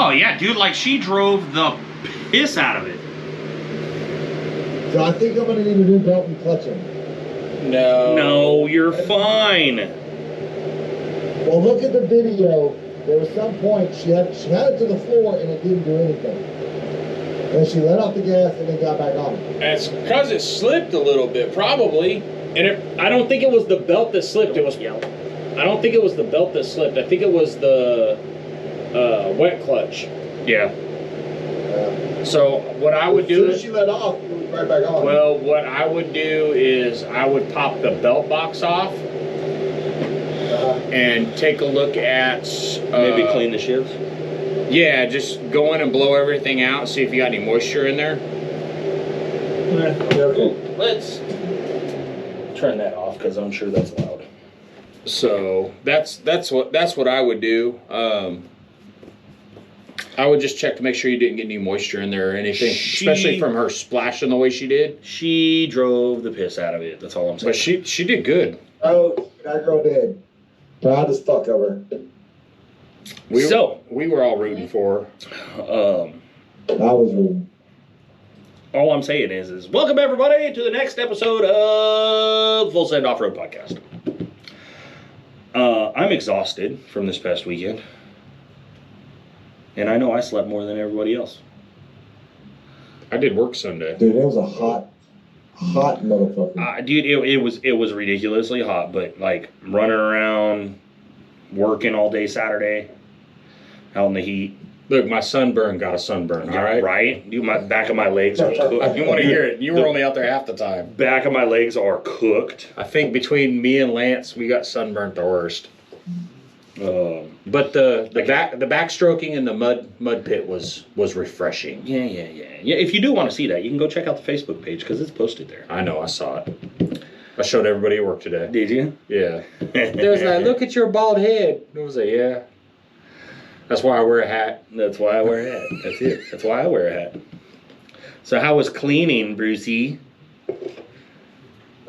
Oh, yeah, dude, like she drove the piss out of it. So I think I'm going to need a new belt and clutching. No. No, you're fine. Well, look at the video. There was some point she had it to the floor and it didn't do anything. And she let off the gas and then got back on it. It's because it slipped a little bit, probably. And I don't think it was the belt that slipped. I don't think it was the belt that slipped. I think it was the wet clutch. Yeah. So what I would As do soon as is, she let off, it was right back on. well, what I would do is I would pop the belt box off and take a look at Maybe clean the shifts. Yeah, just go in and blow everything out. See if you got any moisture in there. Let's turn that off because I'm sure that's loud. So that's what I would do. I would just check to make sure you didn't get any moisture in there or anything, especially from her splashing the way she did. She drove the piss out of it. That's all I'm saying. But she did good. Oh, that girl did. Proud as fuck of her. We were all rooting for her. I was rooting. All I'm saying is welcome everybody to the next episode of Full Send Off-Road Podcast. I'm exhausted from this past weekend. And I know I slept more than everybody else. I did work Sunday. Dude, it was a hot motherfucker. Dude, it was ridiculously hot, but like running around, working all day Saturday, out in the heat. Look, my sunburn got a sunburn, all right? Right? Dude, my back of my legs are cooked. You want to hear it. You were only out there half the time. Back of my legs are cooked. I think between me and Lance, we got sunburnt the worst. But the backstroking in the mud pit was refreshing. Yeah. If you do want to see that, you can go check out the Facebook page because it's posted there. I know, I saw it. I showed everybody at work today. Did you? Yeah. They was like, look at your bald head. I was like, yeah. That's why I wear a hat. That's why I wear a hat. That's it. That's why I wear a hat. So how was cleaning, Brucey?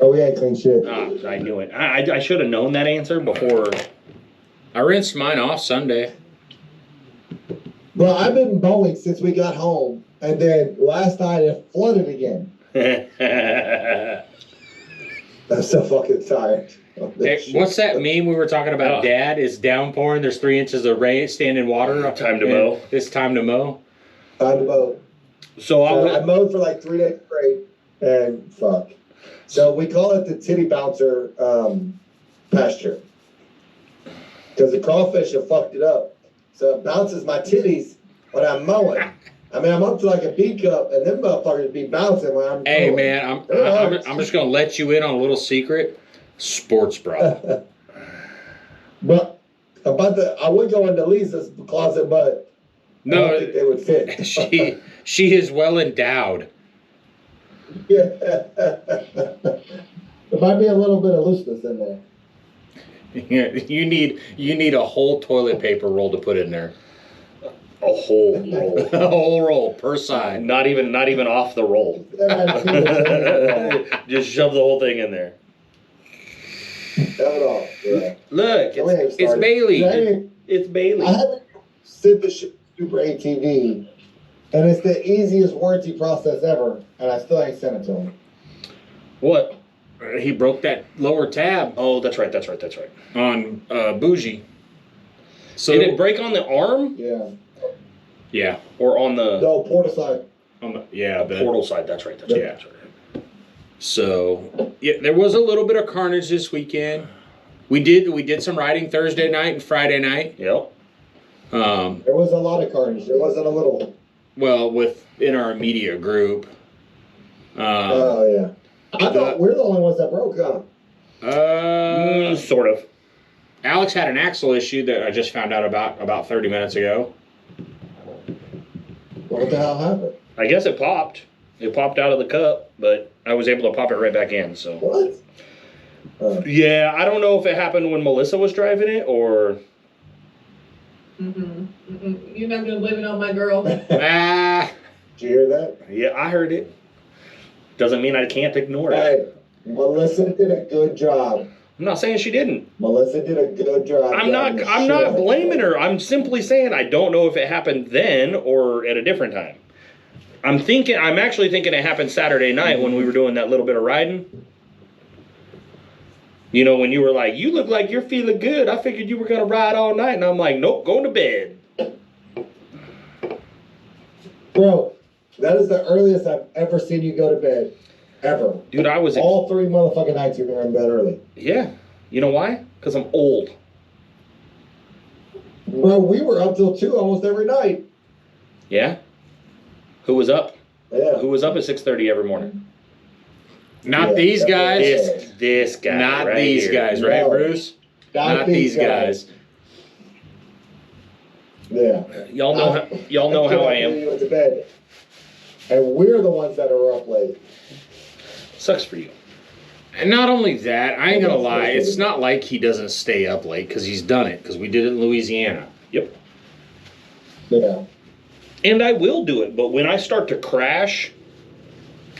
Oh, we ain't clean shit. I knew it. I should have known that answer before. I rinsed mine off Sunday. Well, I've been mowing since we got home, and then last night it flooded again. I'm so fucking tired. Hey, what's that meme we were talking about? Dad, it's downpouring. There's 3 inches of rain, standing water. Time to mow. It's time to mow. Time to mow. So I mowed for like 3 days straight, and fuck. So we call it the titty bouncer pasture. Because the crawfish have fucked it up. So it bounces my titties when I'm mowing. I mean, I'm up to like a B cup, and them motherfuckers be bouncing when I'm Hey, mowing. man, I'm just going to let you in on a little secret. Sports bra. But I would go into Lisa's closet, but I don't think they would fit. she is well endowed. Yeah. There might be a little bit of looseness in there. You need a whole toilet paper roll to put in there. a whole roll. A whole roll per side. Not even off the roll. Just shove the whole thing in there. Yeah. Look, It's Bailey. It's Bailey. I haven't sent the Super ATV, and it's the easiest warranty process ever, and I still ain't sent it to him. What? He broke that lower tab Oh, that's right. on Bougie. So Did it break on the arm? Yeah. Yeah. Or on the No, porta side. portal side? That's right. That's Yeah. So yeah, there was a little bit of carnage this weekend. We did some riding Thursday night and Friday night. Yep. There was a lot of carnage. There wasn't a little. Well, within our immediate group. Oh, yeah. I thought we're the only ones that broke, huh? Sort of. Alex had an axle issue that I just found out about 30 minutes ago. What the hell happened? I guess it popped. It popped out of the cup, but I was able to pop it right back in. So. What? Yeah, I don't know if it happened when Melissa was driving it or. You're not gonna blame it on my girl. Ah. Did you hear that? Yeah, I heard it. Doesn't mean I can't ignore it. Hey, Melissa did a good job I'm not saying she didn't. Melissa did a good job. I'm not blaming her. I'm simply saying I don't know if it happened then or at a different time. I'm actually thinking it happened Saturday night when we were doing that little bit of riding. You know, when you were like, you look like you're feeling good. I figured you were going to ride all night. And I'm like, nope, going to bed. Bro, that is the earliest I've ever seen you go to bed. Ever. Dude, I was... all 3 motherfucking nights you're going to bed early. Yeah. You know why? Because I'm old. Bro, we were up till 2 almost every night. Yeah? Who was up? Yeah. Who was up at 6:30 every morning? Not these guys. This guy. Not right these here. guys, right, No. Bruce? Not these guys. Yeah. Y'all know how I am. You went to bed. And we're the ones that are up late. Sucks for you. And not only that, I ain't gonna lie, it's not like he doesn't stay up late, because he's done it, because we did it in Louisiana. Yep. Yeah. And I will do it, but when I start to crash,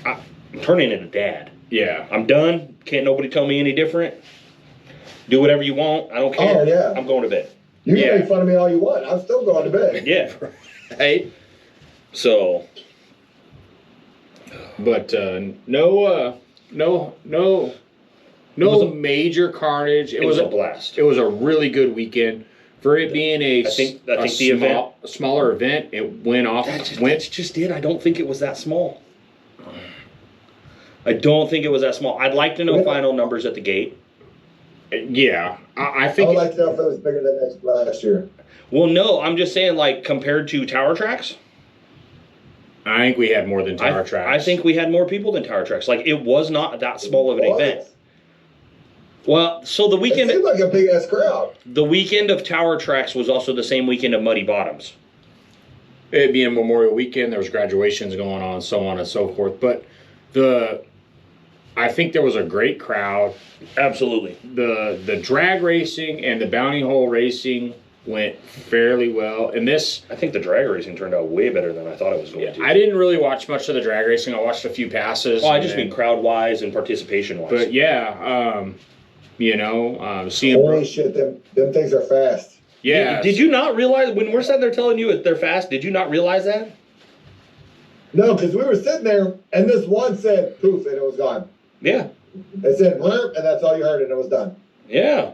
I'm turning into dad. Yeah. I'm done. Can't nobody tell me any different. Do whatever you want. I don't care. Oh, yeah. I'm going to bed. You can Yeah. make fun of me all you want. I'm still going to bed. Yeah. Hey. So. But no major carnage. It was a blast. It was a really good weekend. For it being I think the event, a smaller event, it went off. It just did. I don't think it was that small. I don't think it was that small. I'd like to know final numbers at the gate. Yeah, I I think. would like to know if it was bigger than last year. Well, no, I'm just saying, like, compared to Tower Tracks. I think we had more than Tower Tracks. I think we had more people than Tower Tracks. Like, it was not that small of an What? event. Well, so the It weekend, seemed like a big ass crowd. the weekend of Tower Tracks was also the same weekend of Muddy Bottoms. It being Memorial Weekend, there was graduations going on, so on and so forth. But I think there was a great crowd. Absolutely. The drag racing and the bounty hole racing went fairly well. And this, I think the drag racing turned out way better than I thought it was going to. I didn't really watch much of the drag racing. I watched a few passes. Well, I just mean crowd-wise and participation-wise. But yeah, seeing Holy shit, them things are fast. yeah. Did you not realize, when we're sitting there telling you they're fast, did you not realize that? No, because we were sitting there, and this one said poof, and it was gone. Yeah. It said blurp, and that's all you heard, and it was done. Yeah.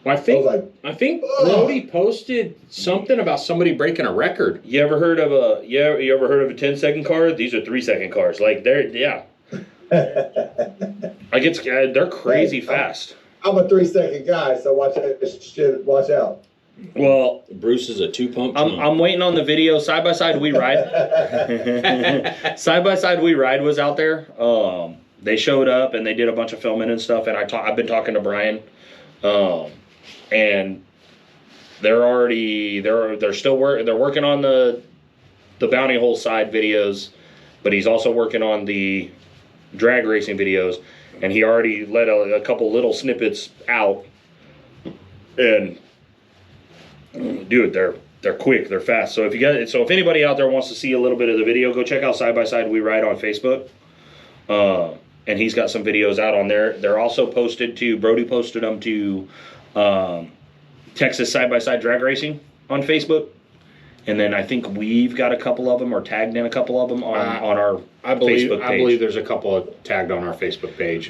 Well, I was like, I think Ugh. Brody posted something about somebody breaking a record. You ever heard of a 10-second car? These are 3-second cars. Like yeah. Like they're crazy fast. I'm a 3-second guy, so watch out. Well, Bruce is a 2-pump. I'm waiting on the video. Side by side we ride. Side by side we ride was out there. They showed up and they did a bunch of filming and stuff. And I've been talking to Brian, and they're working on the bounty hole side videos, but he's also working on the drag racing videos, and he already let a couple little snippets out. And dude, they're quick, they're fast. So if anybody out there wants to see a little bit of the video, go check out Side by Side We Ride on Facebook. And he's got some videos out on there. They're also posted to Brody posted them to Texas Side by Side Drag Racing on Facebook. And then I think we've got a couple of them, or tagged in a couple of them on our Facebook page. I believe there's a couple of tagged on our Facebook page.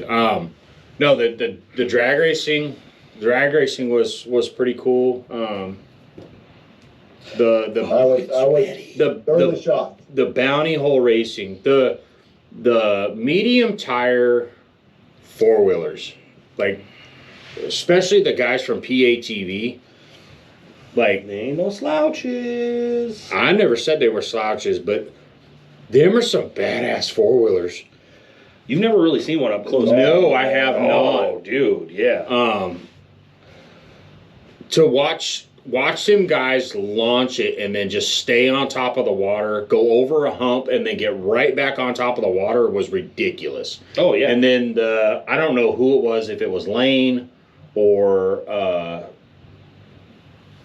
No, the drag racing was pretty cool. I was thoroughly shocked. The bounty hole racing, the medium tire 4-wheelers, like especially the guys from PATV. Like, They ain't no slouches. I never said they were slouches, but them are some badass 4-wheelers. You've never really seen one up close. No, I have Oh, not. dude, yeah. To watch them guys launch it and then just stay on top of the water, go over a hump, and then get right back on top of the water was ridiculous. Oh, yeah. And then I don't know who it was, if it was Lane or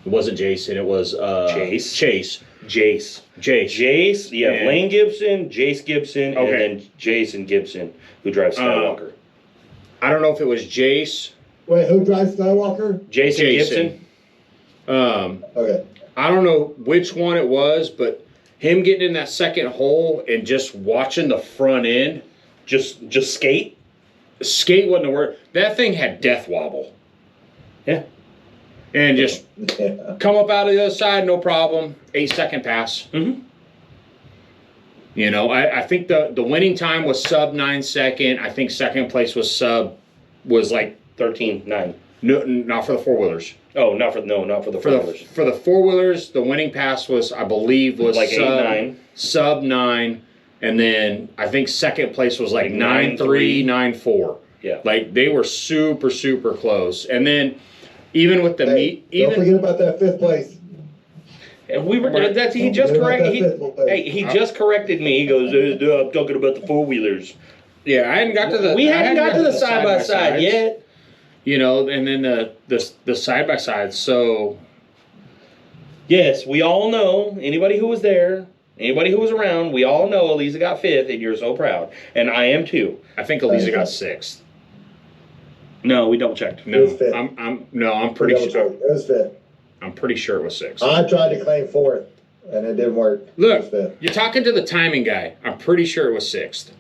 it wasn't Jason, it was Jace. Jace, you have And- Lane Gibson, Jace Gibson, Okay. and then Jason Gibson, who drives Skywalker. I don't know if it was Jace Wait, who drives Skywalker? Jason Gibson. Okay. I don't know which one it was, but him getting in that second hole and just watching the front end. Just skate. Skate wasn't a word. That thing had death wobble. Yeah. And just Yeah. come up out of the other side, no problem. 8-second pass. Mm-hmm. You know, I think the winning time was sub 9 second. I think second place was like 13-9. no, not for the four wheelers. Oh, not for the four-wheelers. For the four wheelers, the winning pass was, I believe, was like sub 8-9. Sub 9, and then I think second place was like 9-3, 9-4. Yeah. Like they were super close. And then even with the meet, Don't forget about that 5th place. And we were that's he Don't just forget correct about he, that 5th place. hey, he just corrected me. He goes, I'm talking about the four-wheelers. yeah, I hadn't got to the We hadn't got to the side-by-side side-by-sides. yet. You know, and then the side by side. So Yes, we all know, anybody who was there, anybody who was around, we all know Eliza got 5th, and you're so proud. And I am too. I think Eliza got 6th. No, we double checked. No, It was 5th. I'm pretty sure. It was 5th. I'm pretty sure it was 6th. I tried to claim 4th, and it didn't work. Look, It was 5th. you're talking to the timing guy. I'm pretty sure it was 6th.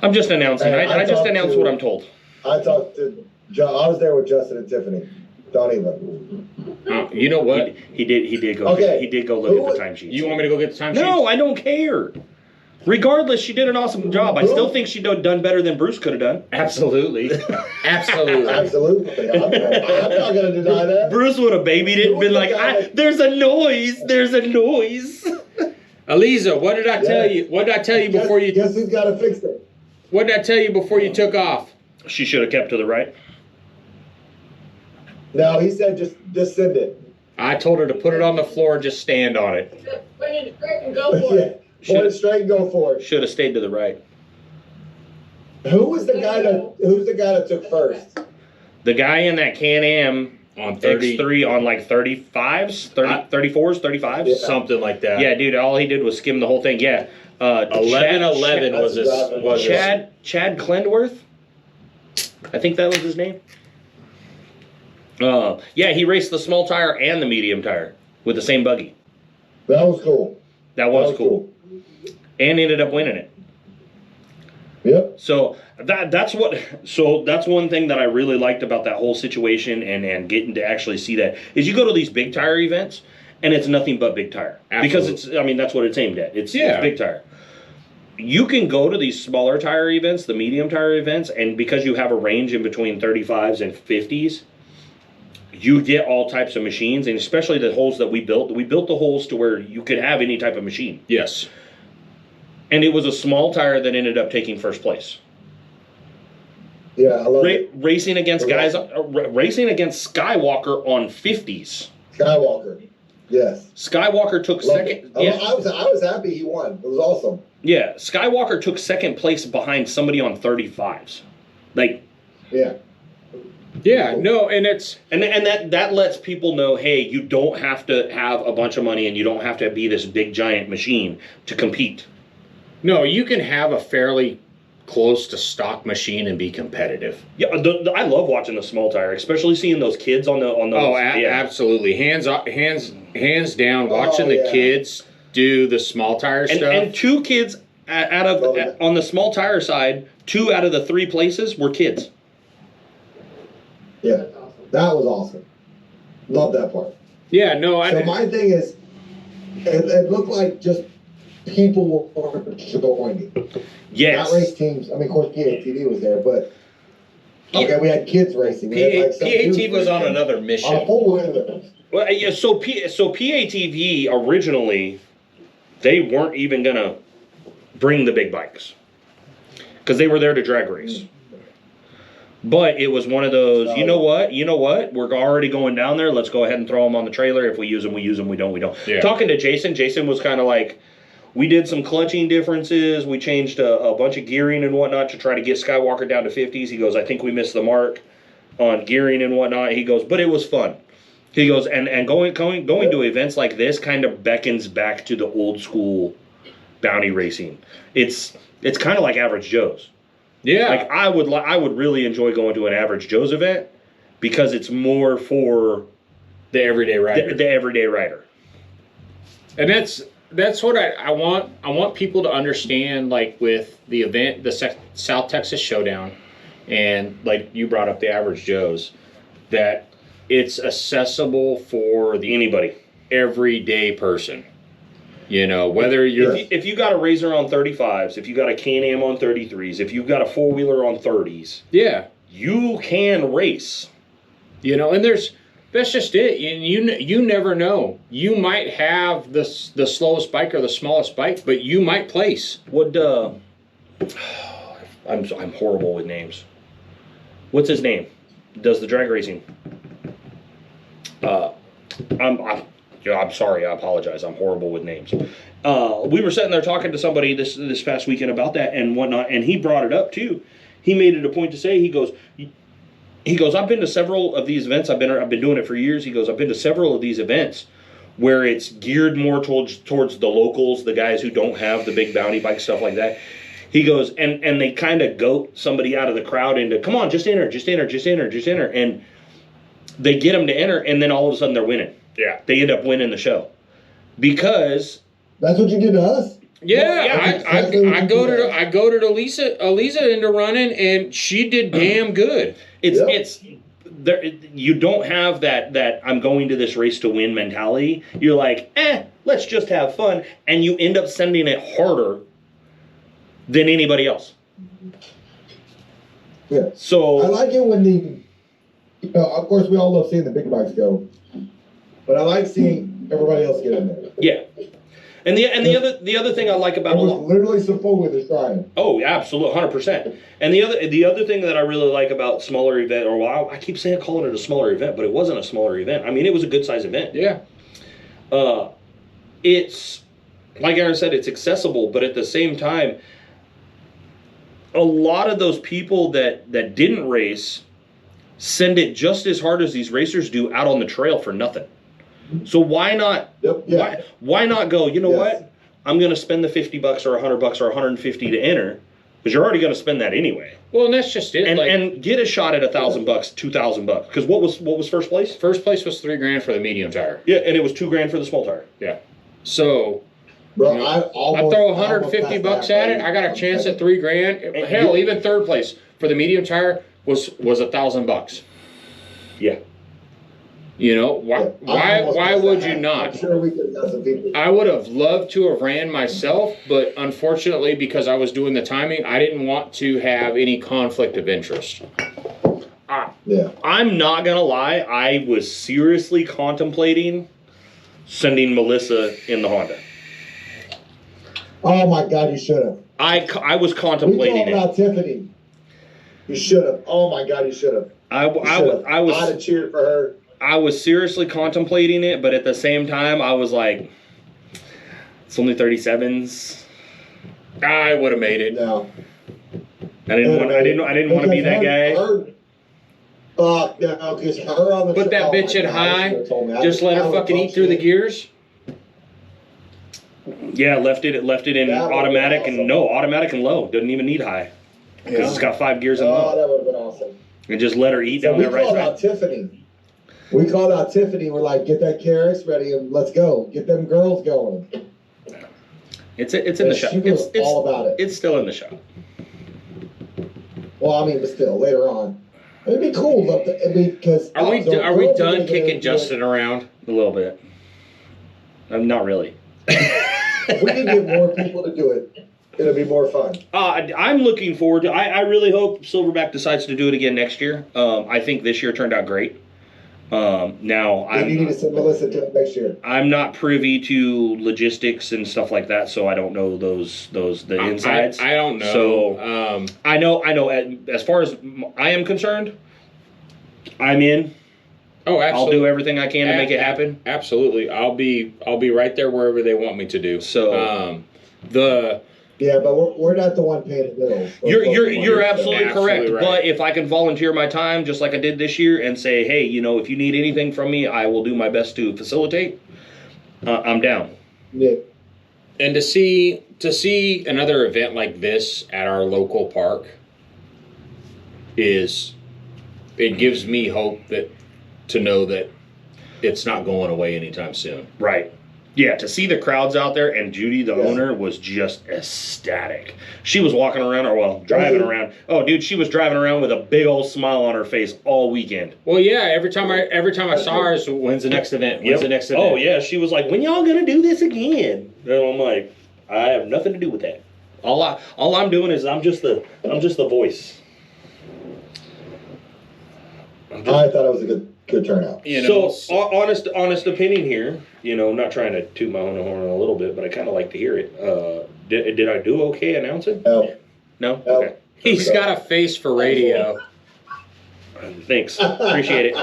I'm just announcing. Hey, I just talked announced to- what I'm told. I talked to I was there with Justin and Tiffany. Don't even. You know what? He did go. Okay. He did go look at the timesheets. You want me to go get the time No, I don't care. Regardless, she did an awesome job. I still think she done better than Bruce could have done. Absolutely. Absolutely. Absolutely. I'm not going to deny that. Bruce would have babied it and been like, "There's a noise. There's a noise." Eliza, what did I tell you? What did I tell you before you? Guess who's got to fix it? What did I tell you before you took off? She should have kept to the right. No, he said just send it. I told her to put it on the floor and just stand on it. Bring it straight and go for Yeah. it. Point it straight and go for it. Should have stayed to the right. Who's the guy that took first? The guy in that Can-Am On 30, X3 on like 35s, 34s, 35s. Yeah. something like that. Yeah, dude, all he did was skim the whole thing. Yeah. 11 was his. Was his- Chad Klendworth. I think that was his name. Yeah, he raced the small tire and the medium tire with the same buggy. That was cool. That was cool. And ended up winning it. Yep. So that's one thing that I really liked about that whole situation and getting to actually see that is you go to these big tire events and it's nothing but big tire. Because that's what it's aimed at. It's big tire. You can go to these smaller tire events, the medium tire events, and because you have a range in between 35s and 50s, you get all types of machines, and especially the holes that we built. We built the holes to where you could have any type of machine. Yes. And it was a small tire that ended up taking first place. Yeah, I love it. Racing against racing against Skywalker on 50s. Skywalker. Yes. Skywalker took Loved second. it. Yeah, I was happy he won. It was awesome. yeah. Skywalker took second place behind somebody on 35s. Like, Yeah. Yeah. No, and it's and that lets people know, hey, you don't have to have a bunch of money and you don't have to be this big giant machine to compete. no. You can have a fairly close to stock machine and be competitive. Yeah, I love watching the small tire, especially seeing those kids on those. Oh, yeah. absolutely. Hands down. Watching the yeah. kids do the small tire stuff. And two kids on the small tire side, 2 out of the 3 places were kids. Yeah. That was awesome. Love that part. yeah. No. So my thing is, it looked like just people were joining. Yes. Not race teams. I mean, of course, PATV was there, but okay, we had kids racing. We had, like, some dudes PAT was on racing another on a mission. full wheeler. Well, yeah. So PATV originally, they weren't even gonna bring the big bikes because they were there to drag race. But it was one of those, you know what? We're already going down there. Let's go ahead and throw them on the trailer. If we use them, we use them. We don't, we don't. Yeah. Talking to Jason was kind of like, we did some clutching differences. We changed a bunch of gearing and whatnot to try to get Skywalker down to 50s. He goes, I think we missed the mark on gearing and whatnot. He goes, but it was fun. He goes, and going to events like this kind of beckons back to the old school bounty racing. It's kind of like Average Joe's. Yeah. Like I would really enjoy going to an Average Joe's event because it's more for The everyday rider. the everyday rider. And that's what I want. I want people to understand, like with the event, the South Texas Showdown, and like you brought up the average Joes, that it's accessible for the Anybody. everyday person. You know, whether you're If you got a Razor on 35s, if you got a Can-Am on 33s, if you've got a four-wheeler on 30s, you can race. You know, and that's just it. You never know. You might have the slowest bike or the smallest bike, but you might place. I'm horrible with names. What's his name? Does the drag racing? I'm sorry. I apologize. I'm horrible with names. We were sitting there talking to somebody this past weekend about that and whatnot, and he brought it up too. He made it a point to say, he goes, I've been to several of these events. I've been doing it for years. He goes, I've been to several of these events where it's geared more towards the locals, the guys who don't have the big bounty bike, stuff like that. He goes, and they kind of goat somebody out of the crowd into, come on, just enter. And they get them to enter, and then all of a sudden they're winning. Yeah. They end up winning the show. Because... That's what you did to us? Yeah, I go to Elisa into running, and she did damn good. It's there. You don't have that I'm going to this race to win mentality. You're like, let's just have fun, and you end up sending it harder than anybody else. Yeah. So I like it when of course we all love seeing the big bikes go, but I like seeing everybody else get in there. Yeah. And the other thing I like about it was literally some fun with this trying. Oh, absolutely, 100%. And the other thing that I really like about smaller event, or I keep calling it a smaller event, but it wasn't a smaller event. I mean, it was a good size event. Yeah. It's like Aaron said, it's accessible, but at the same time, a lot of those people that didn't race send it just as hard as these racers do out on the trail for nothing. So why not? Yep, yeah. Why not go? You know what? I'm going to spend the $50 or $100 or $150 to enter, because you're already going to spend that anyway. Well, and that's just it. And get a shot at $1,000, $2,000. Because what was first place? First place was $3,000 for the medium tire. Yeah, and it was $2,000 for the small tire. Yeah. So. Bro, you know, I throw $150 at it. I got a chance at $3,000. Hell, even third place for the medium tire was $1,000. Yeah. You know, why would you not? I'm sure we could have got some people. I would have loved to have ran myself, but unfortunately, because I was doing the timing, I didn't want to have any conflict of interest. I'm not going to lie. I was seriously contemplating sending Melissa in the Honda. Oh my God, you should have. I was contemplating it. We talked about Tiffany. You should have. Oh my God, you should have. I'd have cheered for her. I was seriously contemplating it, but at the same time, I was like, it's only 37s. I would have made it. No. I didn't want to be that guy. No, because her on the put that bitch in high. Just let her fucking eat through the gears. Yeah, left it in automatic awesome. And no, automatic and low. Doesn't even need high. Because it's got 5 gears in low. Oh, that would have been awesome. And just let her eat down there right side. We called out Tiffany. We're like, get that KRX ready and let's go. Get them girls going. It's in the shop. It's all about it. It's still in the shop. Well, I mean, but still, later on. It'd be cool because... Are we done kicking Justin around? A little bit. Not really. If we can get more people to do it, it'll be more fun. I'm looking forward to. I really hope Silverback decides to do it again next year. I think this year turned out great. Now you need to send Melissa to it next year. I'm not privy to logistics and stuff like that, so I don't know the insides. I don't know. So I know. As far as I am concerned, I'm in. Oh, absolutely. I'll do everything I can to make it happen. Absolutely. I'll be right there wherever they want me to do. So yeah, but we're not the one paying the bills. You're absolutely correct. Right. But if I can volunteer my time, just like I did this year, and say, hey, if you need anything from me, I will do my best to facilitate. I'm down. Yeah. And to see another event like this at our local park is it gives me hope to know that it's not going away anytime soon. Right. Yeah, to see the crowds out there, and Judy, the Yeah. owner, was just ecstatic. She was walking around, driving around. Oh, dude, she was driving around with a big old smile on her face all weekend. Well, yeah. Every time I saw her, is when's the next event? When's the next event? Oh yeah, she was like, "When y'all gonna do this again?" And I'm like, "I have nothing to do with that. All I'm doing is I'm just the voice." I thought it was a good turnout. You know, So honest opinion here. You know, not trying to toot my own horn a little bit, but I kind of like to hear it. Did I do okay announcing? No. No. No. Okay. he's got a face for radio. Thanks. Appreciate it.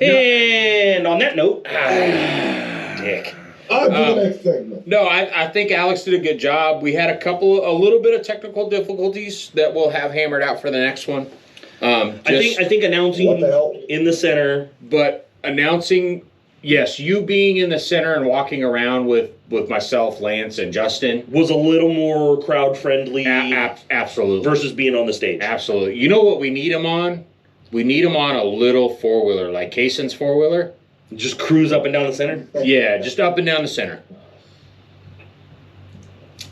And on that note, dick. On to the next segment. No, I think Alex did a good job. We had a little bit of technical difficulties that we'll have hammered out for the next one. I think announcing What the hell? in the center. But announcing, yes, you being in the center and walking around with myself, Lance, and Justin. Was a little more crowd friendly Absolutely. versus being on the stage. Absolutely. You know what we need them on? We need them on a little four-wheeler, like Kaysen's four-wheeler. Just cruise up and down the center. Yeah, just up and down the center.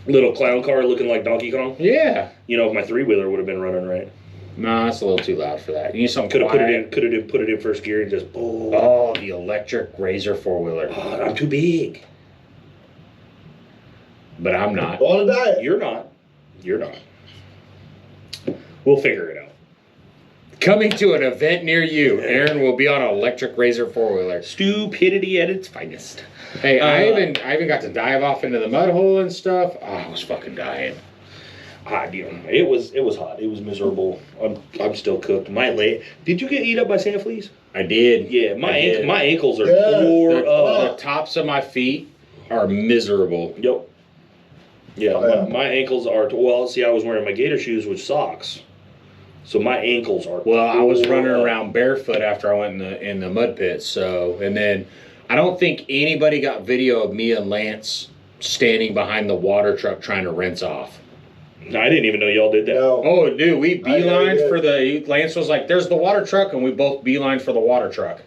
Little clown car looking like Donkey Kong. Yeah. You know, if my 3-wheeler would have been running right. No, that's a little too loud for that. You need something Could have put quiet. it in first gear and just. Oh, the electric Razor four-wheeler. Oh, I'm too big. But I'm not. On a diet. You're not. We'll figure it out. Coming to an event near you, Aaron will be on an electric Razor four-wheeler. Stupidity at its finest. Hey, I even got to dive off into the mud hole and stuff. Oh, I was fucking dying. It was hot. It was miserable. I'm still cooked. My leg. Did you get eat up by sand fleas? I did. Yeah, my ankles are Yeah. tore The up. tops of my feet are miserable. Yep. Yeah, Oh, yeah. my ankles are. Well, see, I was wearing my gator shoes with socks, so my ankles are. Well, I was tore running up. around barefoot after I went in the mud pit. So, and then I don't think anybody got video of me and Lance standing behind the water truck trying to rinse off. No, I didn't even know y'all did that. No. Oh, dude, we I beelined did. for the. Lance was like, "There's the water truck," and we both beelined for the water truck.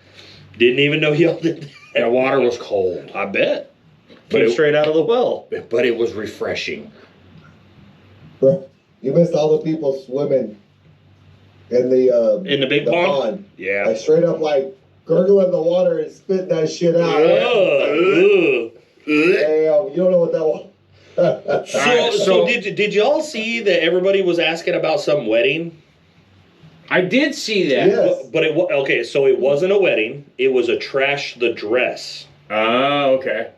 Didn't even know y'all did that. And the water was cold, I bet. But Came it- straight out of the well. but it was refreshing. Bro, you missed all the people swimming in the big pond? Like Yeah. straight up like gurgling the water and spitting that shit out. Ugh. Damn, you don't know what that was. So did y'all see that everybody was asking about some wedding? I did see that. Yes. But it okay. So it wasn't a wedding. It was a trash the dress, Oh, okay.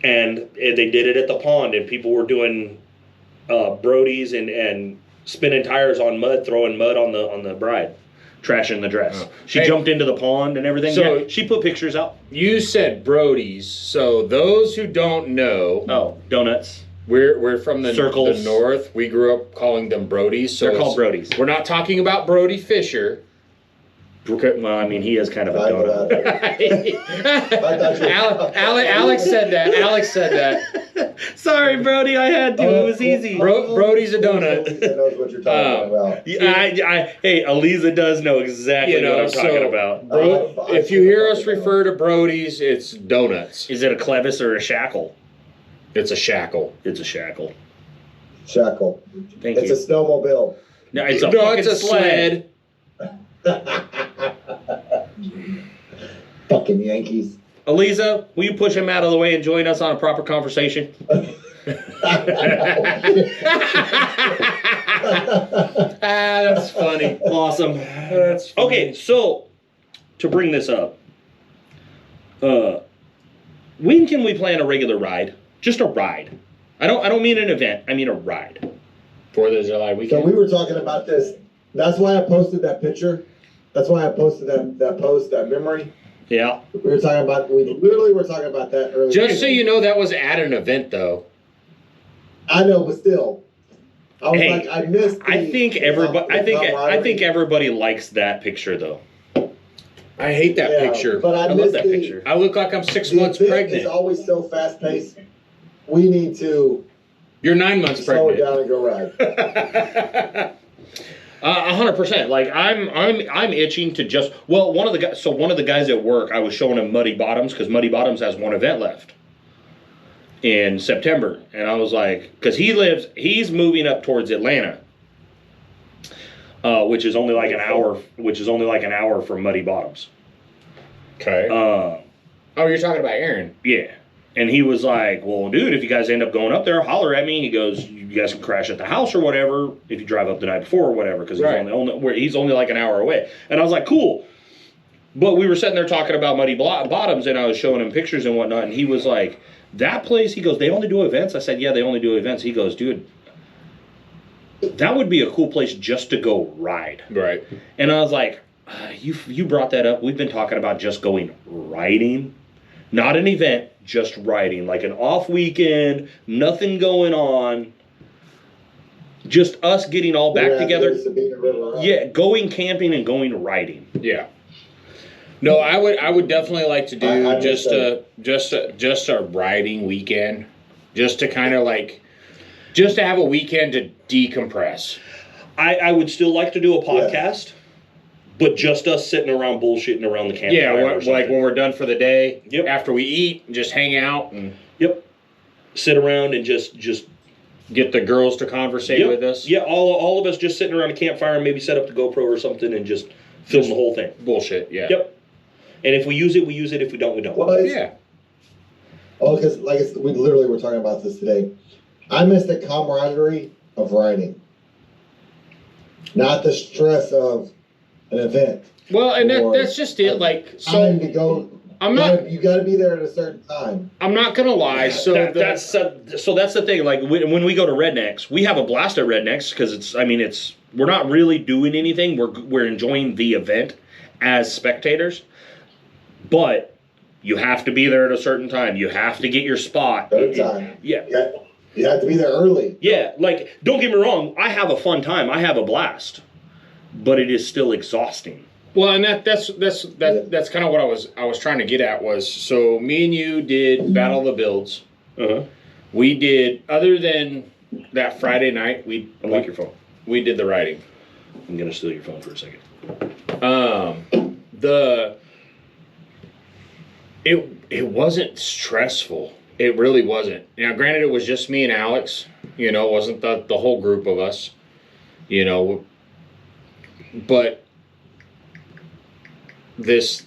and they did it at the pond, and people were doing brodies and spinning tires on mud, throwing mud on the bride, trashing the dress. Oh. She Hey. jumped into the pond and everything. So- Yeah, she put pictures out. You said Brody's, so those who don't know, Oh, donuts. we're from the Circles. the north. We grew up calling them Brody's. So They're called it's- brodies. We're not talking about Brody Fisher. Well, I mean, he is kind of a I know donut. that. Alex said that. Alex said that. Sorry, Brody, I had to. It was easy. Brody's a donut. That knows what you're talking about. Yeah, hey, Aliza does know exactly You know, what I'm talking so- about. Bro, if you hear us refer to Brody's, it's donuts. Is it a clevis or a shackle? It's a shackle. It's a shackle. Shackle. Thank It's you. a snowmobile. No, it's a No, fucking it's a sled. Fucking Yankees. Aliza, will you push him out of the way and join us on a proper conversation? That's funny. Awesome. That's funny. Okay, so to bring this up, when can we plan a regular ride? Just a ride. I don't mean an event. I mean a ride. 4th of July So weekend. we were talking about this. That's why I posted that picture. That's why I posted that post, that memory. Yeah. We literally were talking about that earlier. Just so you know, that was at an event, though. I know, but still. I was Hey, like, I missed I think everybody. I think everybody likes that picture though. I hate that Yeah, picture. but I I love missed that the, picture. I look like I'm 6 the months event pregnant. is always so fast paced. We need to You're 9 months slow it pregnant. down and go ride. 100%. Like I'm itching to just. Well, one of the guys at work, I was showing him Muddy Bottoms because Muddy Bottoms has one event left in September, and I was like, because he's moving up towards Atlanta, which is only like an hour. Which is only like an hour from Muddy Bottoms. Okay. Oh, you're talking about Aaron. Yeah. And he was like, well, dude, if you guys end up going up there, holler at me. He goes, you guys can crash at the house or whatever if you drive up the night before or whatever, because he's only like an hour away. And I was like, cool. But we were sitting there talking about Muddy Bottoms, and I was showing him pictures and whatnot, and he was like, that place, he goes, they only do events? I said, yeah, they only do events. He goes, dude, that would be a cool place just to go ride. Right. And I was like, you brought that up. We've been talking about just going riding. Not an event, just riding. Like an off weekend, nothing going on. Just us getting all back together. Yeah, going camping and going riding. Yeah. No, I would definitely like to do just a riding weekend. Just to kind of like, just to have a weekend to decompress. I would still like to do a podcast. Yeah. But just us sitting around bullshitting around the campfire. Yeah, like when we're done for the day. Yep. After we eat, just hang out and sit around and just get the girls to conversate with us. Yeah, all of us just sitting around a campfire and maybe set up the GoPro or something and just film the whole thing. Bullshit. Yeah. Yep. And if we use it, we use it. If we don't, we don't. Well, yeah. Oh, because we literally were talking about this today. I miss the camaraderie of riding, not the stress of an event. Well, and that's just it. Like, so time to go. You got to be there at a certain time. I'm not gonna lie. So that's the thing. Like when we go to Rednecks, we have a blast at Rednecks because we're not really doing anything. We're enjoying the event as spectators, but you have to be there at a certain time. You have to get your spot. Time. Yeah. You have to be there early. Yeah. Like, don't get me wrong. I have a fun time. I have a blast. But it is still exhausting. Well, and that's kind of what I was trying to get at was, so me and you did Battle of the Builds. Uh-huh. We did, other than that Friday night, I like your phone. We did the riding. I'm gonna steal your phone for a second. It wasn't stressful. It really wasn't. Now, granted, it was just me and Alex. You know, it wasn't the whole group of us. You know. But this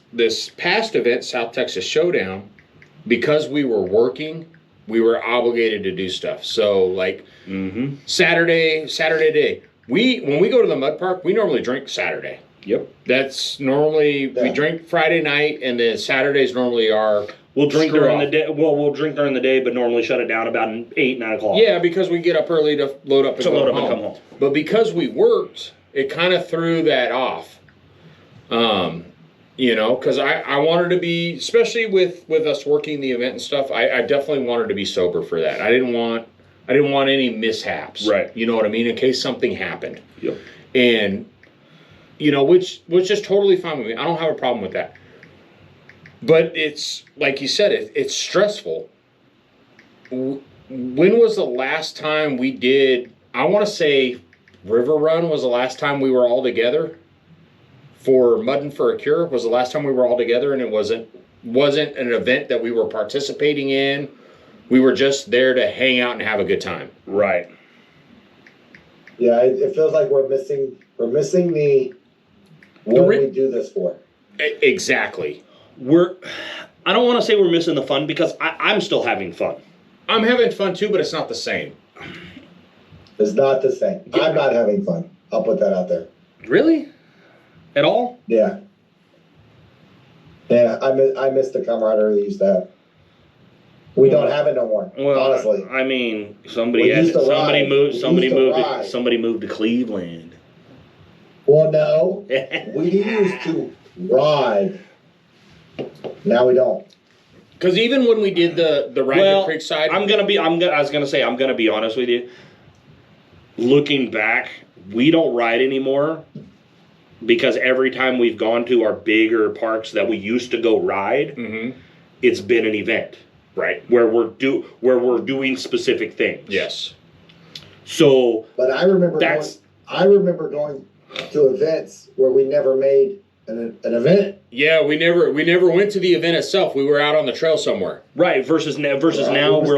past event, South Texas Showdown, because we were working, we were obligated to do stuff. So like Saturday day, when we go to the mud park, we normally drink Saturday. Yep. That's normally we drink Friday night, and then Saturdays normally are. We'll drink during the day. Well, we'll drink during the day, but normally shut it down about 8, 9 o'clock. Yeah, because we get up early to load up and come home. But because we worked, it kind of threw that off, you know, because I wanted to be, especially with us working the event and stuff, I definitely wanted to be sober for that. I didn't want any mishaps. Right. You know what I mean? In case something happened. Yep. And, you know, which is totally fine with me. I don't have a problem with that. But it's, like you said, it's stressful. When was the last time we did, I want to say, River Run was the last time we were all together for Muddin' for a Cure was the last time we were all together, and it wasn't an event that we were participating in. We were just there to hang out and have a good time. Right. Yeah, it feels like we're missing the what we do this for. Exactly. I don't want to say we're missing the fun because I'm still having fun. I'm having fun too, but it's not the same. It's not the same. Yeah. I'm not having fun. I'll put that out there. Really? At all? Yeah. Yeah, I miss the camaraderie we used to have. We don't have it no more. Well, honestly, I mean, somebody moved to Cleveland. Well, no, we used to ride. Now we don't. Because even when we did the ride to Creekside, I was gonna be honest with you. Looking back, we don't ride anymore because every time we've gone to our bigger parks that we used to go ride, it's been an event, right? Where we're doing specific things. Yes. So, but I remember going to events where we never made an event. Yeah, we never went to the event itself. We were out on the trail somewhere. Right. Versus now We we're stuck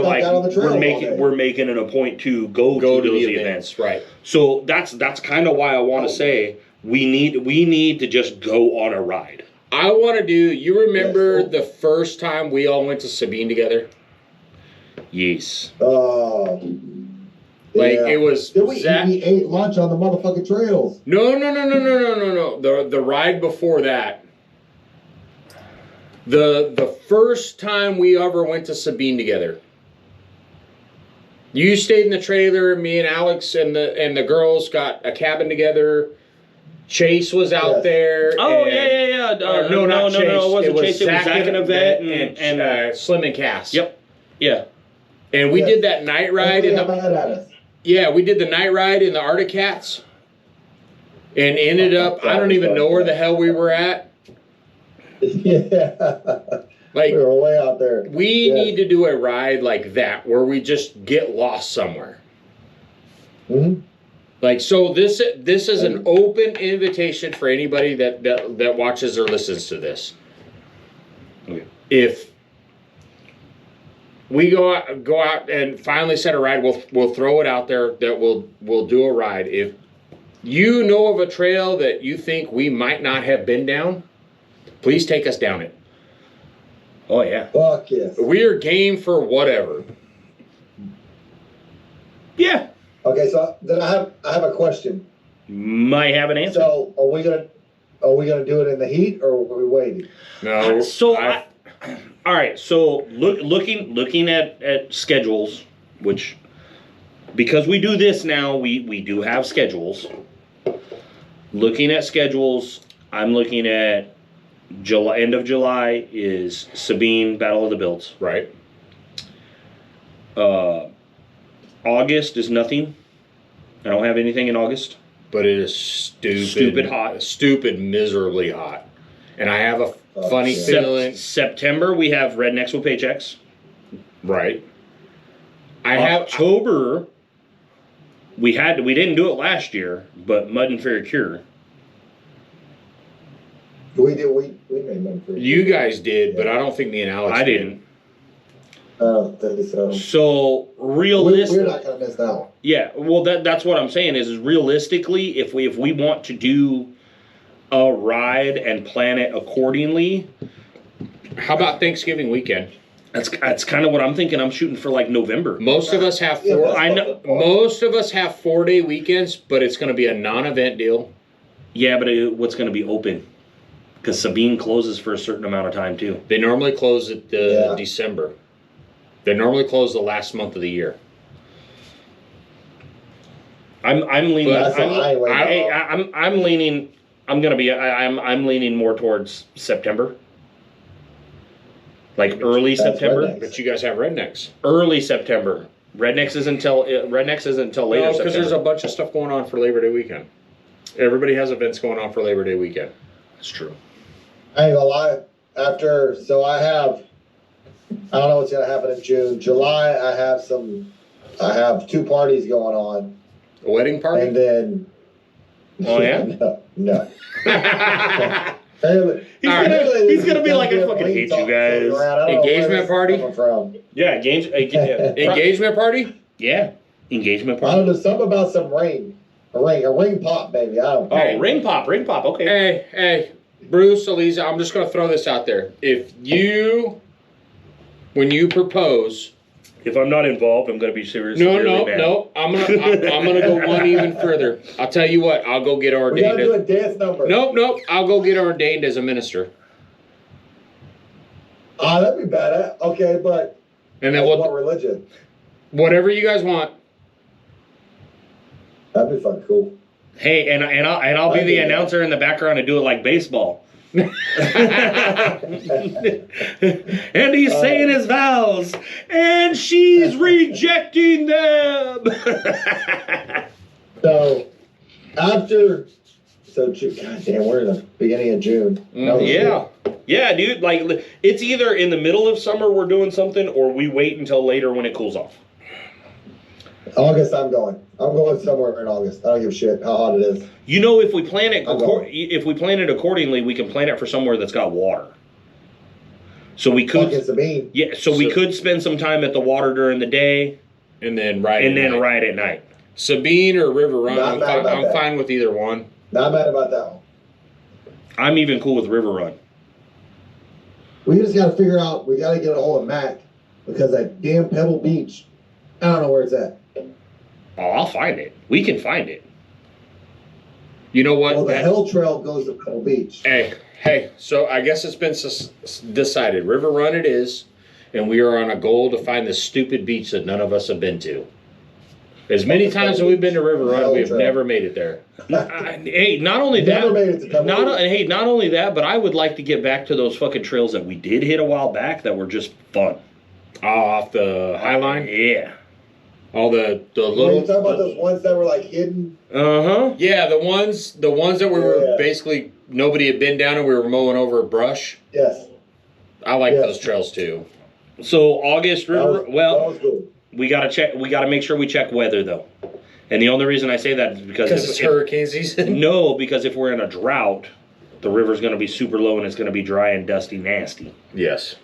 like out on the trail all day. we're making it a point to go to those events. Right. So that's kind of why I want to say we need to just go on a ride. I want to do. You remember the first time we all went to Sabine together? Yes. It was. Did we ate lunch on the motherfucking trails? No. The ride before that. The first time we ever went to Sabine together. You stayed in the trailer. Me and Alex and the girls got a cabin together. Chase was out there. Oh yeah. No. It wasn't Chase. It was Zach and Yvette and Slim and Cass. Yep. Yeah. And we did that night ride in the. Yeah, we did the night ride in the Arctic Cats. And ended up, I don't even know where the hell we were at. Yeah. Like, we were way out there. We need to do a ride like that where we just get lost somewhere. Mm-hmm. Like, so this is an open invitation for anybody that watches or listens to this. Okay. If we go out and finally set a ride, we'll throw it out there that we'll do a ride. If you know of a trail that you think we might not have been down, please take us down it. Oh yeah. Fuck yes. We're game for whatever. Yeah. Okay, so then I have a question. Might have an answer. So are we gonna do it in the heat or are we waiting? No. All right. So looking at schedules, which because we do this now, we do have schedules. Looking at schedules, I'm looking at July. End of July is Sabine Battle of the Builds. Right. August is nothing. I don't have anything in August. But it is stupid hot. Stupid, miserably hot. And I have a funny feeling. September, we have Rednecks with Paychecks. Right. October, we didn't do it last year, but Mud and Fair Cure. We made one for You guys did, but I don't think me and Alex did. didn't. I don't think so. So realistically, we're not gonna miss that one. Yeah, well, that's what I'm saying is realistically, if we want to do a ride and plan it accordingly, how about Thanksgiving weekend? That's kind of what I'm thinking. I'm shooting for like November. Most of us have most of us have 4-day weekends, but it's going to be a non-event deal. Yeah, but what's going to be open? Because Sabine closes for a certain amount of time too. They normally close at December. They normally close the last month of the year. I'm leaning. I'm leaning. I'm leaning more towards September. Like early September. Rednecks. But you guys have Rednecks. Early September. Rednecks isn't until later September. Because there's a bunch of stuff going on for Labor Day weekend. Everybody has events going on for Labor Day weekend. That's true. I ain't gonna lie. I don't know what's gonna happen in June. July, I have 2 parties going on. A wedding party? And then. Oh yeah. No. He's gonna be like, I fucking hate you guys. Engagement party? Yeah, engagement party? Yeah, engagement I party. don't know, something about some ring. A ring pop, baby. I don't know. Oh, ring pop. Okay. Hey, Bruce, Eliza, I'm just gonna throw this out there. When you propose, if I'm not involved, I'm gonna be serious. No. I'm gonna go one even further. I'll tell you what. I'll go get ordained. We gotta do a dance number. Nope. I'll go get ordained as a minister. Oh, that'd be badass. Okay, but. And then what religion? Whatever you guys want. That'd be fucking cool. Hey, and I'll be the announcer in the background and do it like baseball. And he's saying his vows, and she's rejecting them. So, goddamn, we're in the beginning of June. Yeah, dude. Like, it's either in the middle of summer we're doing something, or we wait until later when it cools off. August, I'm going. I'm going somewhere in August. I don't give a shit how hot it is. You know, if we plan it, I'm going. if we plan it accordingly, we can plan it for somewhere that's got water. So we could, Fucking Sabine. yeah. So we could spend some time at the water during the day, And then ride ride at night. Sabine or River Run, Not mad about I'm that. fine with either one. Not mad about that one. I'm even cool with River Run. We just got to figure out. We got to get a hold of Mac because that damn Pebble Beach. I don't know where it's at. Oh, I'll find it. We can find it. You know what? Well, the Hell Trail goes to Pebble Beach. Hey, so I guess it's been decided. River Run it is, and we are on a goal to find this stupid beach that none of us have been to. As many times as we've been to River Run, we have never made it there. Hey, not only that, Never made it to Pebble Beach. not only that, but I would like to get back to those fucking trails that we did hit a while back that were just fun. Oh, off the High Line? Yeah. All the Well, little... you talking about those ones that were like hidden? Uh-huh. Yeah, the ones that we were basically... Nobody had been down and we were mowing over a brush. Yes. I like Yes. those trails too. So August River, That well, was cool. we gotta check. We gotta make sure we check weather though, and the only reason I say that is because Because it's hurricane season? No, because if we're in a drought, the river's gonna be super low and it's gonna be dry and dusty, nasty. Yes.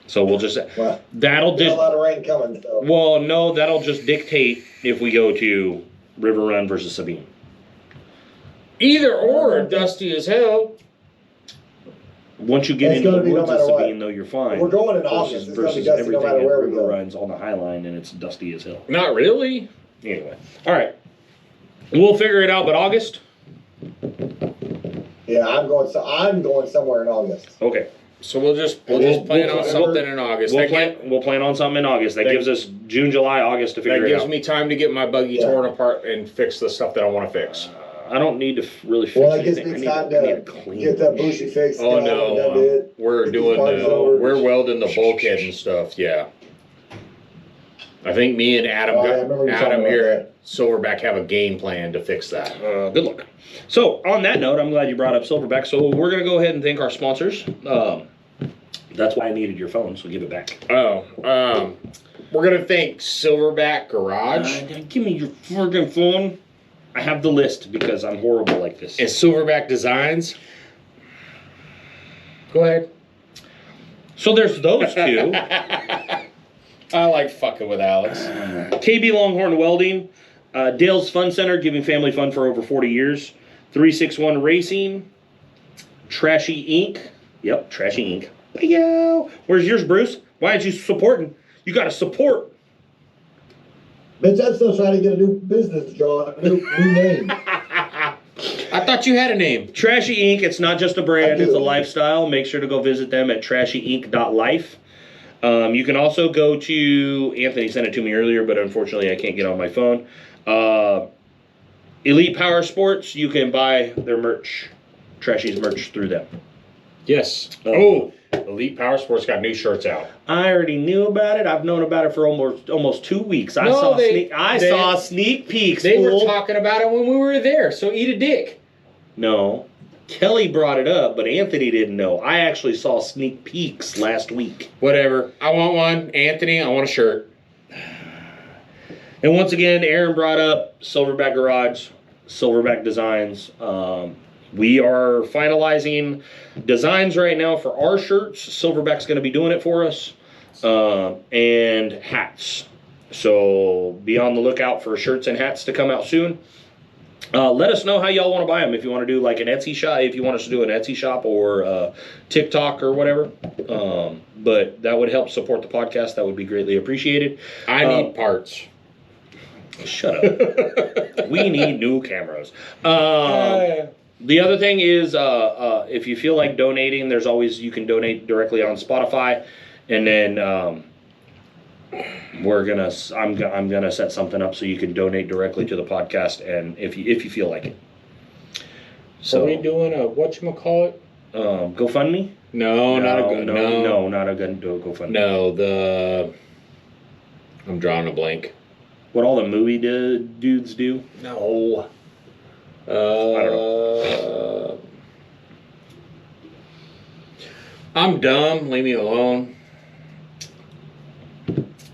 So we'll just Well, that'll there's a just lot of rain coming. So. well, no, that'll just dictate if we go to River Run versus Sabine. Either or, dusty as hell. Once you get It's into the gonna be no woods of matter what. Sabine, though, you're fine. We're going in August. It's gonna be dusty no everything matter at where we River go. Run's on the High Line and it's dusty as hell. Not really. Anyway, all right, we'll figure it out. But August, Yeah, I'm going somewhere in August. okay. So we'll just plan on something in August. We'll plan on something in August. That gives us June, July, August to figure That it gives out. me time to get my buggy torn apart and fix the stuff that I want to fix. I don't need to really fix Well, it gives anything. me I time need to clean. get that bushy fixed. Oh get all that no, bit, we're get doing these parts over. we're welding the bulkhead and stuff. Yeah. I think me and Adam, Oh, yeah, I remember you talking Adam about here that. at Silverback have a game plan to fix that. Good luck. So, on that note, I'm glad you brought up Silverback. So, we're going to go ahead and thank our sponsors. That's why I needed your phone, so give it back. We're gonna thank Silverback Garage Give me your friggin' phone. I have the list because I'm horrible like this. and Silverback Designs. Go ahead. So, there's those two. I like fucking with Alex. KB Longhorn Welding. Dale's Fun Center, giving family fun for over 40 years. 361 Racing. Trashy Inc. Yep, Trashy Inc. Yo. Where's yours, Bruce? Why aren't you supporting? You got to support. Bitch, I'm still trying to get a new business, John. New name. I thought you had a name. Trashy Inc. It's not just a I brand, do. it's a lifestyle. Make sure to go visit them at trashyinc.life. You can also go to, Anthony sent it to me earlier, but unfortunately I can't get on my phone. Elite Power Sports, you can buy their merch, Trashy's merch through them. Yes. Elite Power Sports got new shirts out. I already knew about it. I've known about it for almost 2 weeks. I saw sneak peeks. They fool. were talking about it when we were there, so eat a dick. No. Kelly brought it up, but Anthony didn't know. I actually saw sneak peeks last week. Whatever. I want one. Anthony, I want a shirt. And once again, Aaron brought up Silverback Garage, Silverback Designs. We are finalizing designs right now for our shirts. Silverback's going to be doing it for us. And hats. So be on the lookout for shirts and hats to come out soon. Let us know how y'all want to buy them. If you want to do like an Etsy shop, if you want us to do an Etsy shop or TikTok or whatever. But that would help support the podcast. That would be greatly appreciated. I need parts. Shut up. We need new cameras. The other thing is, if you feel like donating, there's always, you can donate directly on Spotify, and then I'm gonna set something up so you can donate directly to the podcast, and if you feel like it. So Are we doing a whatchamacallit? GoFundMe? No, not a good. No, not a good GoFundMe. No, I'm drawing a blank. What all the movie dudes do? No. I don't know. I'm dumb. Leave me alone.